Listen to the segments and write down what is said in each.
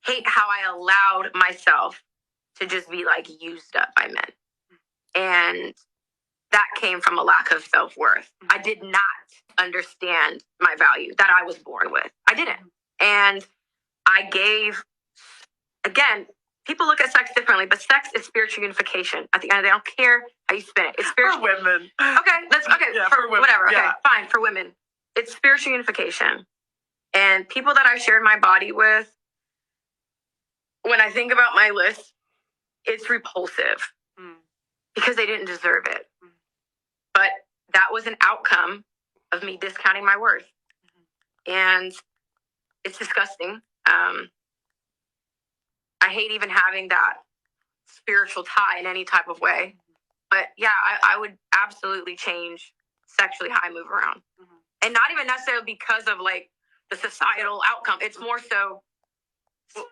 hate how I allowed myself to just be like used up by men. And that came from a lack of self-worth. I did not understand my value that I was born with. I didn't. And I gave, again, people look at sex differently, but sex is spiritual unification. At the end of the day, I don't care how you spin it. It's spiritual. For women. Okay, for women. Whatever. Okay, yeah. Fine, for women. It's spiritual unification. And people that I shared my body with, when I think about my list, it's repulsive because they didn't deserve it. But that was an outcome of me discounting my worth. And it's disgusting. I hate even having that spiritual tie in any type of way. But yeah, I would absolutely change sexually how I move around. And not even necessarily because of like the societal outcome. It's more so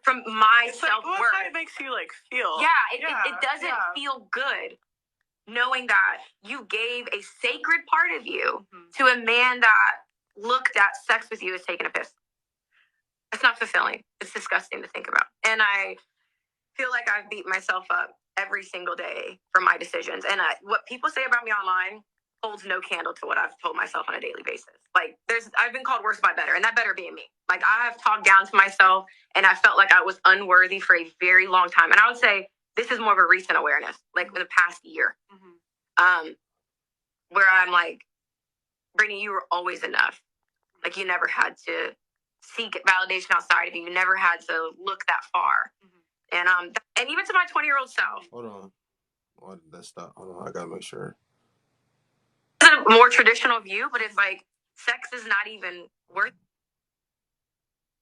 from my self-worth. Like, how it makes you like feel. Yeah, it doesn't feel good knowing that you gave a sacred part of you to a man that looked at sex with you as taking a piss. It's not fulfilling. It's disgusting to think about. And I feel like I've beat myself up every single day for my decisions. And what people say about me online holds no candle to what I've told myself on a daily basis. Like, I've been called worse by better, and that better be me. Like, I have talked down to myself, and I felt like I was unworthy for a very long time. And I would say this is more of a recent awareness, like in the past year, where I'm like, Brittany, you were always enough. Like, you never had to seek validation outside of you. You never had to look that far. And even to my 20-year-old self. Hold on. Why did that stop? Hold on, I gotta make sure. It's a more traditional view, but it's like sex is not even worth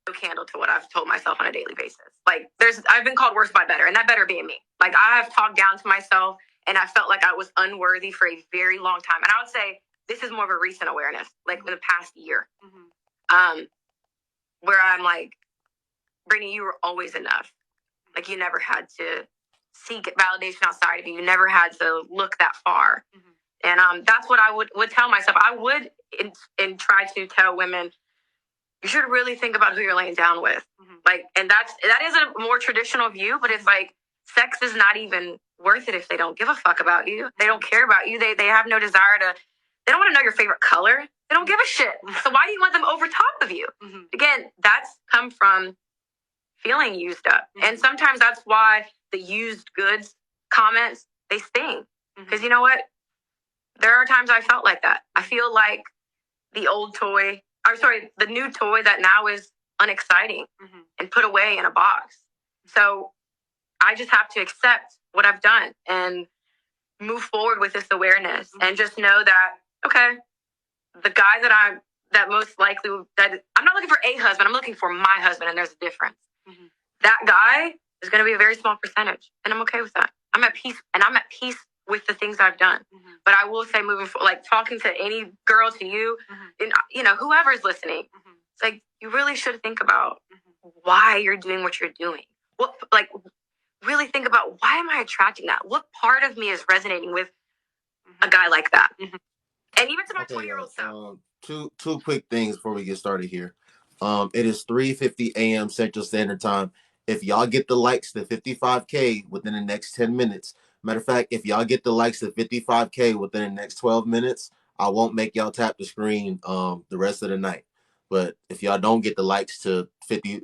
no candle to what I've told myself on a daily basis. Like, I've been called worse by better, and that better be me. Like, I have talked down to myself, and I felt like I was unworthy for a very long time. And I would say this is more of a recent awareness, like in the past year, where I'm like, Brittany, you were always enough. Like, you never had to seek validation outside of you. You never had to look that far. And that's what I would tell myself. I would and try to tell women, you should really think about who you're laying down with. Like, and that is a more traditional view, but it's like sex is not even worth it if they don't give a fuck about you. They don't care about you. They have no desire to. They don't want to know your favorite color. They don't give a shit. So why do you want them over top of you? Again, that's come from feeling used up. And sometimes that's why the used goods comments, they sting. Because you know what? There are times I felt like that. I feel like the new toy that now is unexciting and put away in a box. So I just have to accept what I've done and move forward with this awareness and just know that, okay, the guy that most likely, that I'm not looking for a husband, I'm looking for my husband, and there's a difference. That guy is going to be a very small percentage, and I'm okay with that. I'm at peace, and I'm at peace with the things I've done. But I will say, moving forward, like talking to any girl, to you, and whoever's listening, it's like you really should think about why you're doing what you're doing. Really think about, why am I attracting that? What part of me is resonating with a guy like that? And even to my 20-year-old self. Two quick things before we get started here. It is 3:50 a.m. Central Standard Time. If y'all get the likes to 55K within the next 10 minutes, matter of fact, if y'all get the likes to 55K within the next 12 minutes, I won't make y'all tap the screen the rest of the night. But if y'all don't get the likes to 50,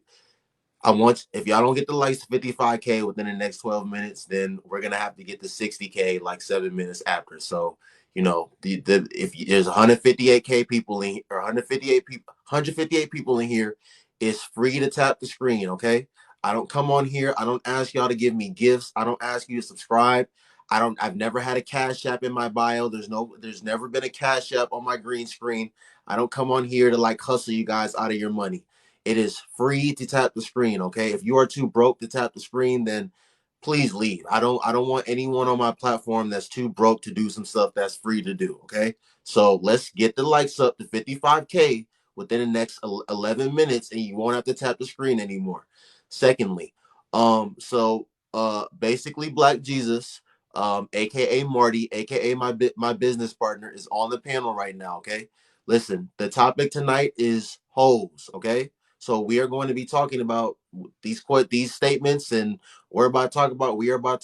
if y'all don't get the likes to 55K within the next 12 minutes, then we're gonna have to get to 60K like 7 minutes after. So, if there's 158K people in, or 158 people in here, it's free to tap the screen. Okay. I don't come on here. I don't ask y'all to give me gifts. I don't ask you to subscribe. I've never had a Cash App in my bio. There's never been a Cash App on my green screen. I don't come on here to like hustle you guys out of your money. It is free to tap the screen. Okay. If you are too broke to tap the screen, then please leave. I don't want anyone on my platform that's too broke to do some stuff that's free to do. Okay. So let's get the likes up to 55K within the next 11 minutes, and you won't have to tap the screen anymore. Secondly, basically Black Jesus, aka Marty, aka my business partner, is on the panel right now. Okay. Listen, the topic tonight is hoes. Okay. So we are going to be talking about these statements, and we are about to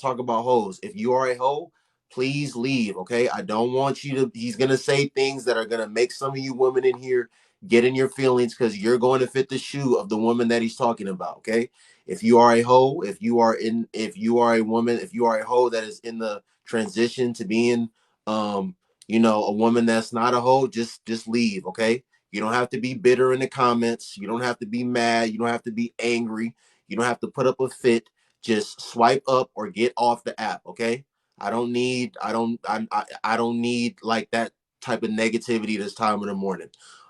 talk about hoes. If you are a hoe, please leave. Okay, I don't want you to. He's gonna say things that are gonna make some of you women in here get in your feelings because you're going to fit the shoe of the woman that he's talking about. Okay, if you are a hoe, if you are a woman, if you are a hoe that is in the transition to being, a woman that's not a hoe, just leave. Okay, you don't have to be bitter in the comments. You don't have to be mad. You don't have to be angry. You don't have to put up a fit. Just swipe up or get off the app. Okay. I don't need like that type of negativity this time of the morning.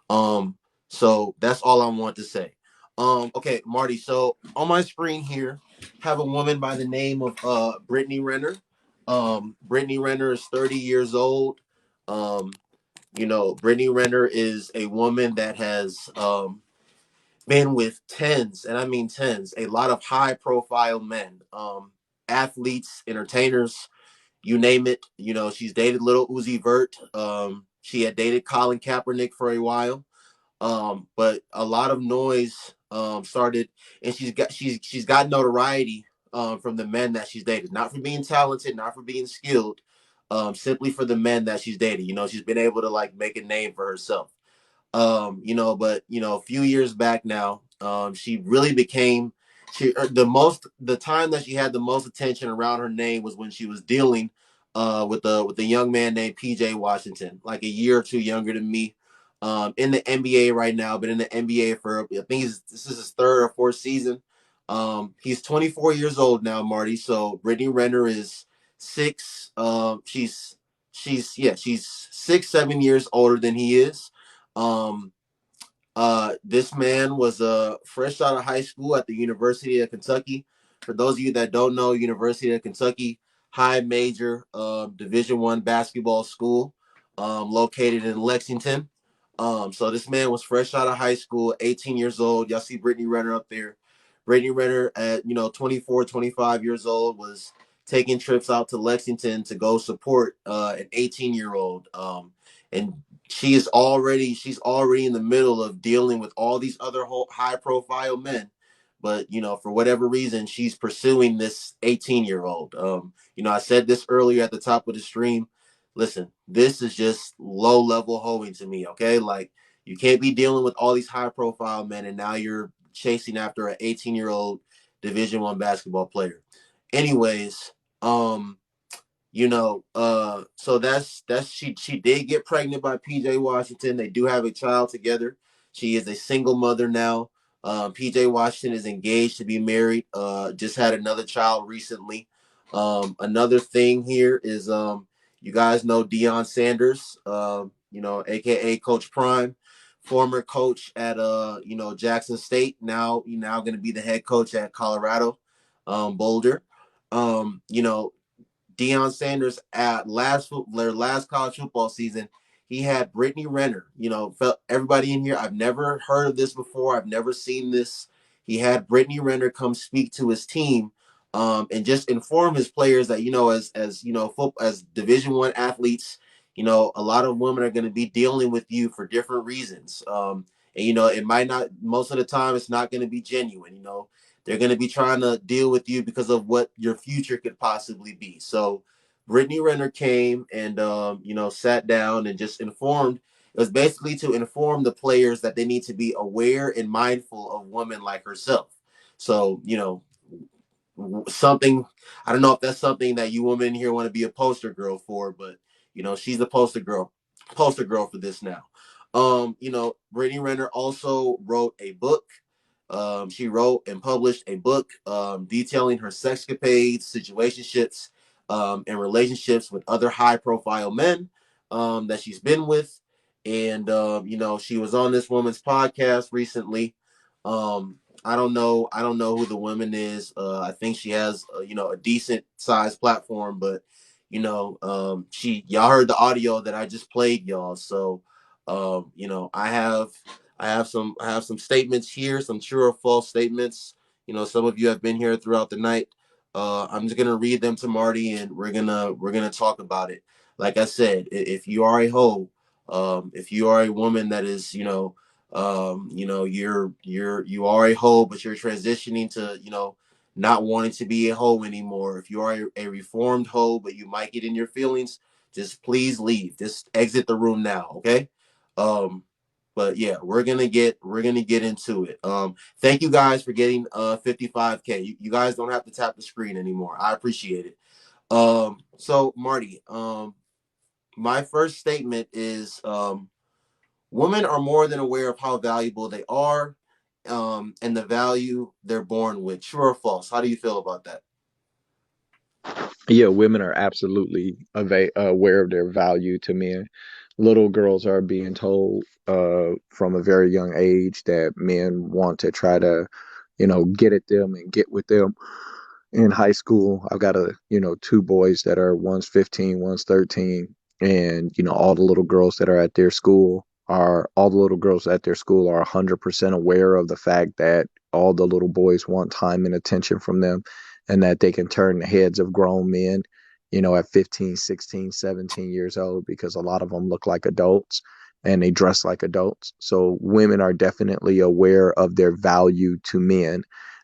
Um, so that's all I want to say. Okay, Marty. So on my screen here, have a woman by the name of Brittany Renner. Brittany Renner is 30 years old. Um, Brittany Renner is a woman that has been with tens, and I mean tens, a lot of high profile men, athletes, entertainers, you name it. She's dated little Uzi Vert. She had dated Colin Kaepernick for a while. But a lot of noise started, and she's got notoriety from the men that she's dated, not for being talented, not for being skilled, simply for the men that she's dated. She's been able to like make a name for herself. But a few years back now, she really became the time that she had the most attention around her name was when she was dealing with a young man named PJ Washington, like a year or two younger than me. In the NBA right now, been in the NBA for I think this is his third or fourth season. He's 24 years old now, Marty. So Brittany Renner is six. She's 6, 7 years older than he is. Um, this man was fresh out of high school at the University of Kentucky. For those of you that don't know, University of Kentucky, high major Division I basketball school, located in Lexington. So this man was fresh out of high school, 18 years old. Y'all see Brittany Renner up there. Brittany Renner at 24, 25 years old was taking trips out to Lexington to go support an 18-year-old. And she's already in the middle of dealing with all these other high profile men, but for whatever reason she's pursuing this 18-year-old. I said this earlier at the top of the stream. Listen, this is just low level hoeing to me. Okay, like you can't be dealing with all these high profile men and now you're chasing after an 18-year-old Division I basketball player. Anyways, so that's she did get pregnant by PJ Washington. They do have a child together. She is a single mother now. PJ Washington is engaged to be married. Just had another child recently. Another thing here is you guys know Deion Sanders, aka Coach Prime, former coach at Jackson State, now going to be the head coach at Colorado Boulder. um you know Deion Sanders at their last college football season, he had Brittany Renner. Felt everybody in here. I've never heard of this before. I've never seen this. He had Brittany Renner come speak to his team, and just inform his players that as Division I athletes, a lot of women are going to be dealing with you for different reasons. And it might not. Most of the time, it's not going to be genuine. They're going to be trying to deal with you because of what your future could possibly be. So Brittany Renner came and, sat down and just informed. It was basically to inform the players that they need to be aware and mindful of women like herself. So, something, I don't know if that's something that you women here want to be a poster girl for, but, she's the poster girl for this now. Brittany Renner also wrote a book. She wrote and published a book detailing her sexcapades, situationships, and relationships with other high-profile men that she's been with. And she was on this woman's podcast recently. I don't know who the woman is. I think she has a decent sized platform, but y'all heard the audio that I just played, y'all. So I have some statements here, some true or false statements. Some of you have been here throughout the night. I'm just gonna read them to Marty, and we're gonna talk about it. Like I said, if you are a hoe, if you are a woman that is You are a hoe, but you're transitioning to, not wanting to be a hoe anymore. If you are a reformed hoe, but you might get in your feelings, just please leave. Just exit the room now, okay? Um, but yeah, we're gonna get into it. Thank you guys for getting 55K. You guys don't have to tap the screen anymore. I appreciate it. So Marty, my first statement is women are more than aware of how valuable they are, and the value they're born with. True or false? How do you feel about that? Yeah, women are absolutely aware of their value to men. Little girls are being told from a very young age that men want to try to, get at them and get with them. In high school, I've got two boys that are one's 15, one's 13, and all the little girls at their school are 100% aware of the fact that all the little boys want time and attention from them, and that they can turn the heads of grown men, at 15, 16, 17 years old, because a lot of them look like adults and they dress like adults. So women are definitely aware of their value to men,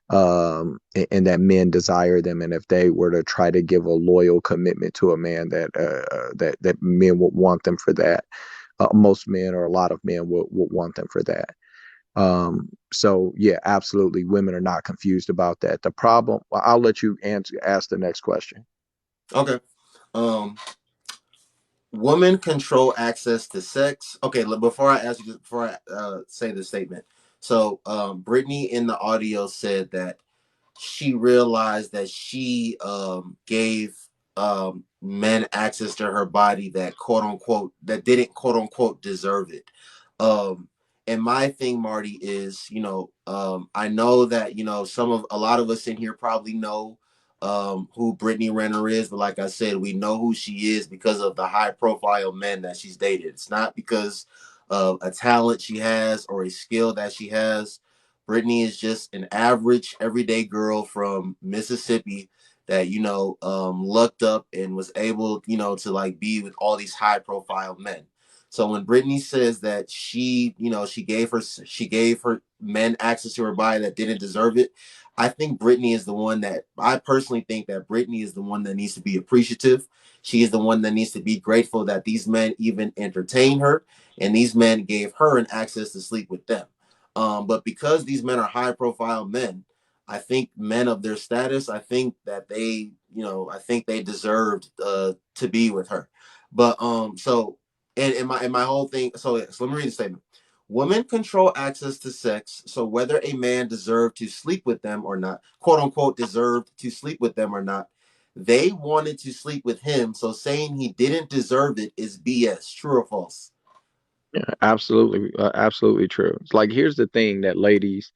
and that men desire them. And if they were to try to give a loyal commitment to a man, that men would want them for that. Most men, or a lot of men, would want them for that. So yeah, absolutely, women are not confused about that. The problem, well, I'll let you ask the next question. Okay. Um, Women control access to sex. Okay, before I ask you, before I say the statement, so Brittany in the audio said that she realized that she gave men access to her body that quote unquote that didn't quote unquote deserve it. Um, and my thing, Marty, is I know that a lot of us in here probably know who Brittany Renner is, but like I said, we know who she is because of the high profile men that she's dated. It's not because of a talent she has or a skill that she has. Brittany is just an average, everyday girl from Mississippi that lucked up and was able, to like be with all these high profile men. So when Brittany says that she gave her men access to her body that didn't deserve it, I think Brittany is the one that I personally think that Brittany is the one that needs to be appreciative. She is the one that needs to be grateful that these men even entertained her and these men gave her an access to sleep with them. But because these men are high profile men, I think men of their status, I think that I think they deserved to be with her. But so and in my whole thing, so let me read the statement. Women control access to sex, so whether a man deserved to sleep with them or not, quote unquote, deserved to sleep with them or not, they wanted to sleep with him. So saying he didn't deserve it is BS. True or false? Yeah, absolutely, absolutely true. It's like, here's the thing, that ladies,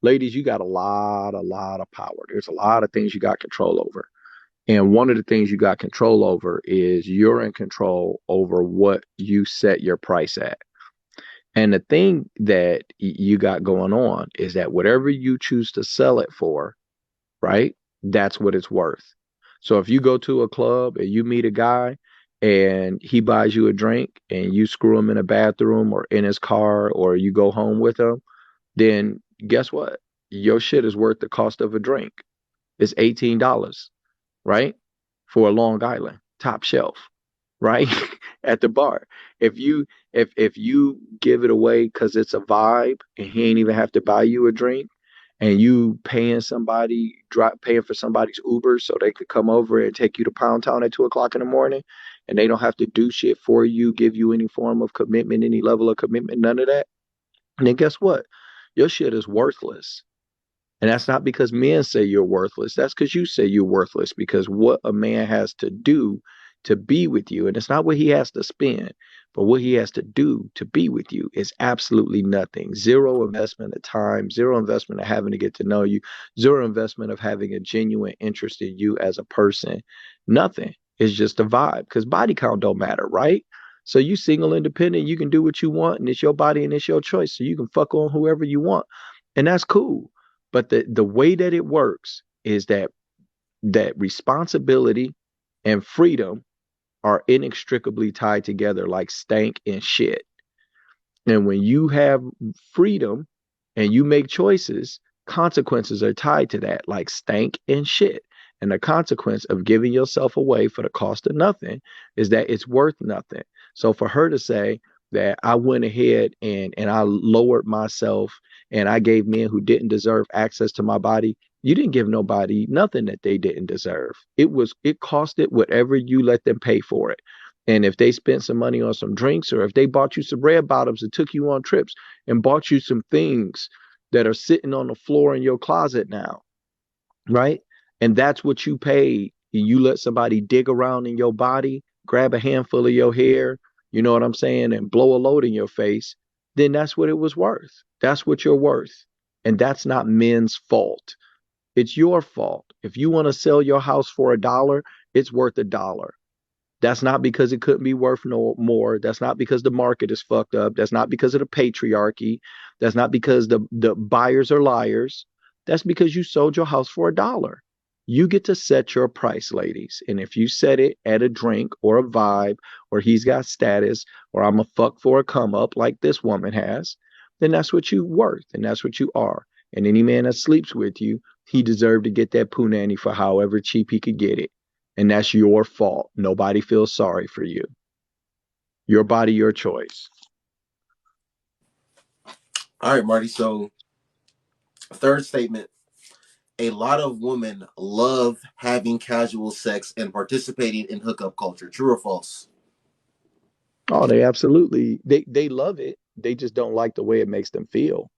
you got a lot of power. There's a lot of things you got control over. And one of the things you got control over is you're in control over what you set your price at. And the thing that you got going on is that whatever you choose to sell it for, right? That's what it's worth. So if you go to a club and you meet a guy and he buys you a drink and you screw him in a bathroom or in his car, or you go home with him, then guess what? Your shit is worth the cost of a drink. It's $18, right? For a Long Island, top shelf, right? At the bar. If you give it away because it's a vibe and he ain't even have to buy you a drink, and you paying for somebody's Uber so they could come over and take you to Pound Town at 2 o'clock in the morning, and they don't have to do shit for you, give you any form of commitment, any level of commitment, none of that. And then guess what? Your shit is worthless. And that's not because men say you're worthless. That's because you say you're worthless, because what a man has to do to be with you, and it's not what he has to spend, but what he has to do to be with you, is absolutely nothing. Zero investment of time, zero investment of having to get to know you, zero investment of having a genuine interest in you as a person. Nothing. It's just a vibe, because body count don't matter, right? So you single, independent, you can do what you want, and it's your body and it's your choice. So you can fuck on whoever you want. And that's cool. But the way that it works is that responsibility and freedom are inextricably tied together like stank and shit. And when you have freedom and you make choices, consequences are tied to that, like stank and shit. And the consequence of giving yourself away for the cost of nothing is that it's worth nothing. So for her to say that I went ahead and I lowered myself and I gave men who didn't deserve access to my body, you didn't give nobody nothing that they didn't deserve. It costed whatever you let them pay for it. And if they spent some money on some drinks, or if they bought you some red bottoms and took you on trips and bought you some things that are sitting on the floor in your closet now, right? And that's what you paid. And you let somebody dig around in your body, grab a handful of your hair, you know what I'm saying, and blow a load in your face, then that's what it was worth. That's what you're worth. And that's not men's fault. It's your fault. If you want to sell your house for $1, it's worth $1. That's not because it couldn't be worth no more. That's not because the market is fucked up. That's not because of the patriarchy. That's not because the buyers are liars. That's because you sold your house for $1. You get to set your price, ladies. And if you set it at a drink or a vibe, or he's got status, or I'm a fuck for a come up like this woman has, then that's what you worth and that's what you are. And any man that sleeps with you, he deserved to get that punani for however cheap he could get it. And that's your fault. Nobody feels sorry for you. Your body, your choice. All right, Marty. So, third statement: a lot of women love having casual sex and participating in hookup culture. True or false? Oh, they absolutely they love it. They just don't like the way it makes them feel.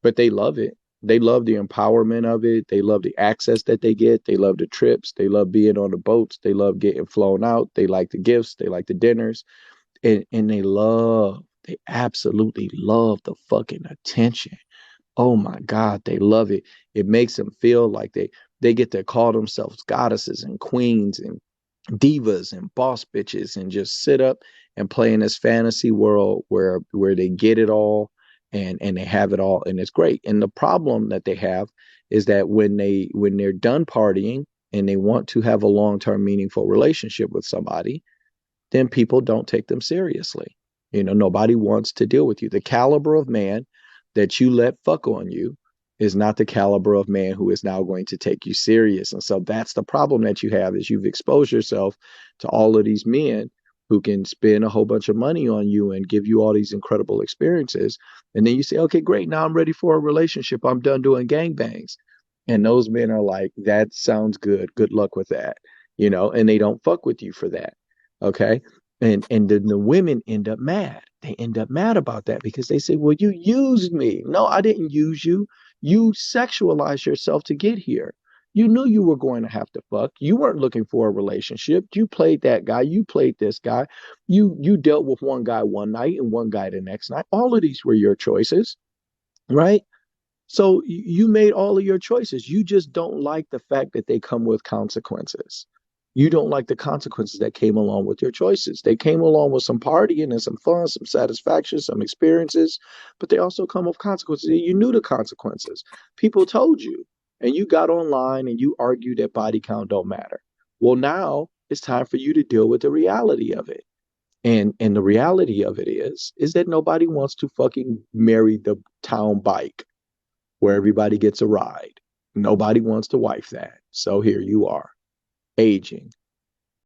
But they love it. They love the empowerment of it. They love the access that they get. They love the trips. They love being on the boats. They love getting flown out. They like the gifts. They like the dinners. And they absolutely love the fucking attention. Oh my God, they love it. It makes them feel like they get to call themselves goddesses and queens and divas and boss bitches and just sit up and play in this fantasy world where they get it all and they have it all and it's great. And the problem that they have is that when they're done partying and they want to have a long-term meaningful relationship with somebody, then people don't take them seriously. You know, nobody wants to deal with you. The caliber of man that you let fuck on you is not the caliber of man who is now going to take you serious. And so that's the problem that you have is you've exposed yourself to all of these men who can spend a whole bunch of money on you and give you all these incredible experiences. And then you say, okay, great. Now I'm ready for a relationship. I'm done doing gangbangs. And those men are like, that sounds good. Good luck with that. You know, and they don't fuck with you for that. Okay. And then the women end up mad. They end up mad about that because they say, well, you used me. No, I didn't use you. You sexualized yourself to get here. You knew you were going to have to fuck. You weren't looking for a relationship. You played that guy. You played this guy. You dealt with one guy one night and one guy the next night. All of these were your choices, right? So you made all of your choices. You just don't like the fact that they come with consequences. You don't like the consequences that came along with your choices. They came along with some partying and some fun, some satisfaction, some experiences, but they also come with consequences. You knew the consequences. People told you, and you got online and you argued that body count don't matter. Well, now it's time for you to deal with the reality of it. And the reality of it is that nobody wants to fucking marry the town bike where everybody gets a ride. Nobody wants to wife that. So here you are, aging,